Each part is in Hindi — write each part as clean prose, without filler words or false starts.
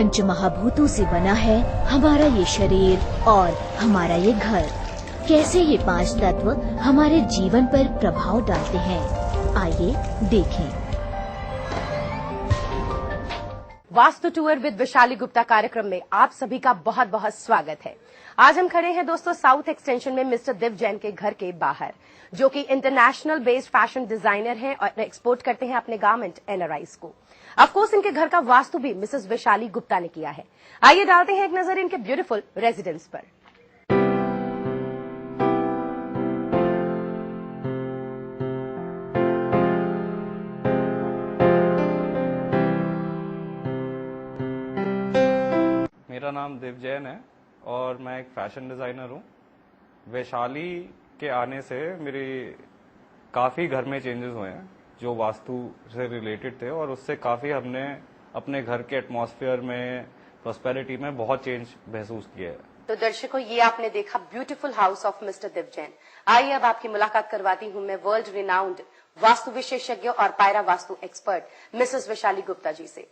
पंच महाभूतों से बना है हमारा ये शरीर और हमारा ये घर। कैसे ये पांच तत्व हमारे जीवन पर प्रभाव डालते हैं, आइए देखें। वास्तु टूर विद वैशाली गुप्ता कार्यक्रम में आप सभी का बहुत बहुत स्वागत है। आज हम खड़े हैं दोस्तों साउथ एक्सटेंशन में मिस्टर दिव जैन के घर के बाहर, जो कि इंटरनेशनल बेस्ड फैशन डिजाइनर हैं और एक्सपोर्ट करते हैं अपने गारमेंट एनआरआईज को। ऑफ कोर्स इनके घर का वास्तु भी मिसेस वैशाली गुप्ता ने किया है। आइए डालते हैं एक नजर इनके ब्यूटीफुल रेजिडेंस पर। मेरा नाम दिव जैन है और मैं एक फैशन डिज़ाइनर हूँ। वैशाली के आने से मेरे काफ़ी घर में चेंजेस हुए हैं जो वास्तु से रिलेटेड थे, और उससे काफ़ी हमने अपने घर के एटमॉस्फेयर में, प्रॉस्पेरिटी में बहुत चेंज महसूस किया है। तो दर्शकों, ये आपने देखा ब्यूटीफुल हाउस ऑफ मिस्टर दिव जैन। आइए अब आपकी मुलाकात करवाती हूँ मैं वर्ल्ड रिनाउंड वास्तु विशेषज्ञ और पायरा वास्तु एक्सपर्ट मिसेस वैशाली गुप्ता जी से।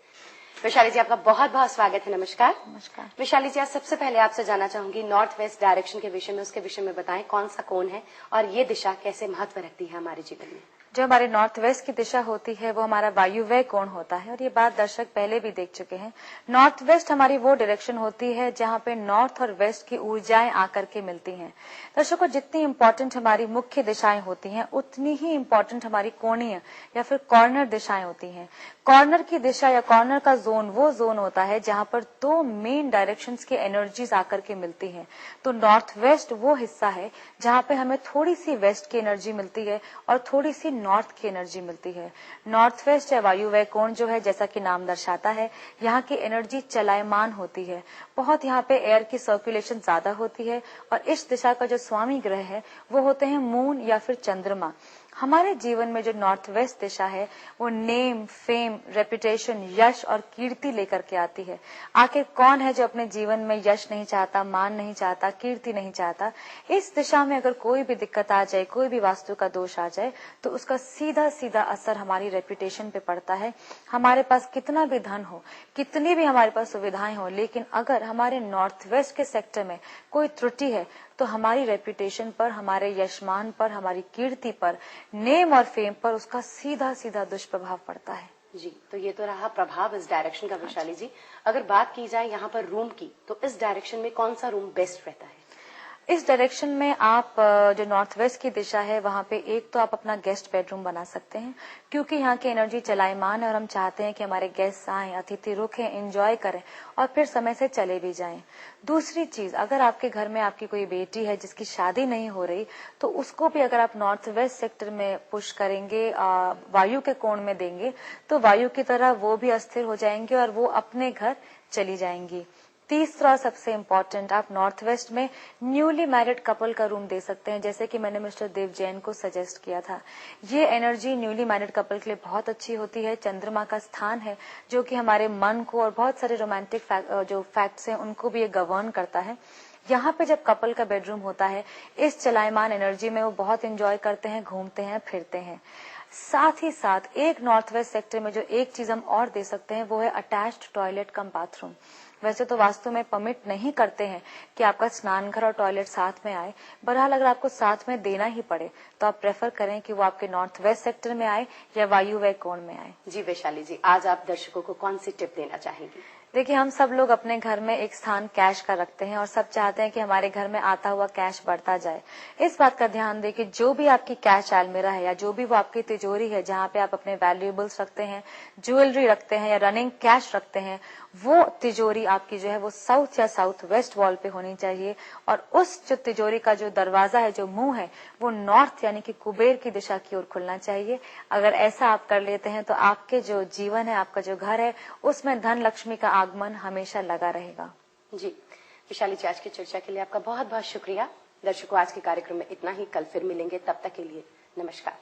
वैशाली जी, आपका बहुत बहुत स्वागत है। नमस्कार। नमस्कार। वैशाली जी, आज सबसे पहले आपसे जानना चाहूंगी नॉर्थ वेस्ट डायरेक्शन के विषय में, उसके विषय में बताएं कौन सा कोण है और ये दिशा कैसे महत्व रखती है हमारे जीवन में। जो हमारे नॉर्थ वेस्ट की दिशा होती है वो हमारा वायुव्य कोण होता है, और ये बात दर्शक पहले भी देख चुके हैं। नॉर्थ वेस्ट हमारी वो डायरेक्शन होती है जहाँ पे नॉर्थ और वेस्ट की ऊर्जाएं आकर के मिलती हैं। दर्शकों, जितनी इम्पोर्टेंट हमारी मुख्य दिशाएं होती हैं उतनी ही इम्पोर्टेंट हमारी कोणीय या फिर कॉर्नर दिशाएं होती हैं। कॉर्नर की दिशा या कॉर्नर का जोन वो जोन होता है जहाँ पर दो मेन डायरेक्शंस की एनर्जीज आकर के मिलती हैं। तो नॉर्थ वेस्ट वो हिस्सा है जहाँ पे हमें थोड़ी सी वेस्ट की एनर्जी मिलती है और थोड़ी सी नॉर्थ की एनर्जी मिलती है। नॉर्थ वेस्ट या वायुव्य कोण जो है, जैसा कि नाम दर्शाता है, यहाँ की एनर्जी चलायमान होती है। बहुत यहाँ पे एयर की सर्कुलेशन ज्यादा होती है, और इस दिशा का जो स्वामी ग्रह है वो होते हैं मून या फिर चंद्रमा। हमारे जीवन में जो नॉर्थ वेस्ट दिशा है वो नेम, फेम, रेपुटेशन, यश और कीर्ति लेकर के आती है। आखिर कौन है जो अपने जीवन में यश नहीं चाहता, मान नहीं चाहता, कीर्ति नहीं चाहता। इस दिशा में अगर कोई भी दिक्कत आ जाए, कोई भी वास्तु का दोष आ जाए, तो उसका सीधा सीधा असर हमारी रेपुटेशन पे पड़ता है। हमारे पास कितना भी धन हो, कितनी भी हमारे पास सुविधाएं हो, लेकिन अगर हमारे नॉर्थ वेस्ट के सेक्टर में कोई त्रुटि है तो हमारी रेपुटेशन पर, हमारे यशमान पर, हमारी कीर्ति पर, नेम और फेम पर उसका सीधा सीधा दुष्प्रभाव पड़ता है। जी, तो ये तो रहा प्रभाव इस डायरेक्शन का। वैशाली जी, अगर बात की जाए यहाँ पर रूम की, तो इस डायरेक्शन में कौन सा रूम बेस्ट रहता है? इस डायरेक्शन में आप जो नॉर्थ वेस्ट की दिशा है वहाँ पे एक तो आप अपना गेस्ट बेडरूम बना सकते हैं, क्योंकि यहाँ की एनर्जी चलायमान है और हम चाहते हैं कि हमारे गेस्ट आए, अतिथि रुकें, एंजॉय करें और फिर समय से चले भी जाएं। दूसरी चीज, अगर आपके घर में आपकी कोई बेटी है जिसकी शादी नहीं हो रही, तो उसको भी अगर आप नॉर्थ वेस्ट सेक्टर में पुश करेंगे, वायु के कोण में देंगे, तो वायु की तरह वो भी अस्थिर हो जाएंगे और वो अपने घर चली जाएंगी। तीसरा सबसे इम्पोर्टेंट, आप नॉर्थ वेस्ट में न्यूली मैरिड कपल का रूम दे सकते हैं, जैसे कि मैंने मिस्टर देव जैन को सजेस्ट किया था। ये एनर्जी न्यूली मैरिड कपल के लिए बहुत अच्छी होती है। चंद्रमा का स्थान है जो कि हमारे मन को और बहुत सारे रोमांटिक जो फैक्ट्स हैं उनको भी ये गवर्न करता है। यहाँ पे जब कपल का बेडरूम होता है, इस चलायमान एनर्जी में वो बहुत एंजॉय करते हैं, घूमते हैं, फिरते हैं। साथ ही साथ एक नॉर्थ वेस्ट सेक्टर में जो एक चीज हम और दे सकते हैं वो है अटैच्ड टॉयलेट कम बाथरूम। वैसे तो वास्तु में परमिट नहीं करते हैं कि आपका स्नान घर और टॉयलेट साथ में आए, बहरहाल अगर आपको साथ में देना ही पड़े तो आप प्रेफर करें कि वो आपके नॉर्थ वेस्ट सेक्टर में आए या वायुव्य कोण में आए। जी वैशाली जी, आज आप दर्शकों को कौन सी टिप देना चाहेंगी? देखिए, हम सब लोग अपने घर में एक स्थान कैश का रखते हैं और सब चाहते हैं कि हमारे घर में आता हुआ कैश बढ़ता जाए। इस बात का ध्यान दें कि जो भी आपकी कैश अलमीरा है या जो भी वो आपकी तिजोरी है जहाँ पे आप अपने वैल्यूएबल्स रखते हैं, ज्वेलरी रखते हैं या रनिंग कैश रखते हैं, वो तिजोरी आपकी जो है वो साउथ या साउथ वेस्ट वॉल पे होनी चाहिए। और उस जो तिजोरी का जो दरवाजा है, जो मुंह है, वो नॉर्थ यानी कि कुबेर की दिशा की ओर खुलना चाहिए। अगर ऐसा आप कर लेते हैं तो आपके जो जीवन है, आपका जो घर है, उसमें धन लक्ष्मी का आगमन हमेशा लगा रहेगा। जी वैशाली जी, आज की चर्चा के लिए आपका बहुत बहुत शुक्रिया। दर्शकों, आज के कार्यक्रम में इतना ही। कल फिर मिलेंगे, तब तक के लिए नमस्कार।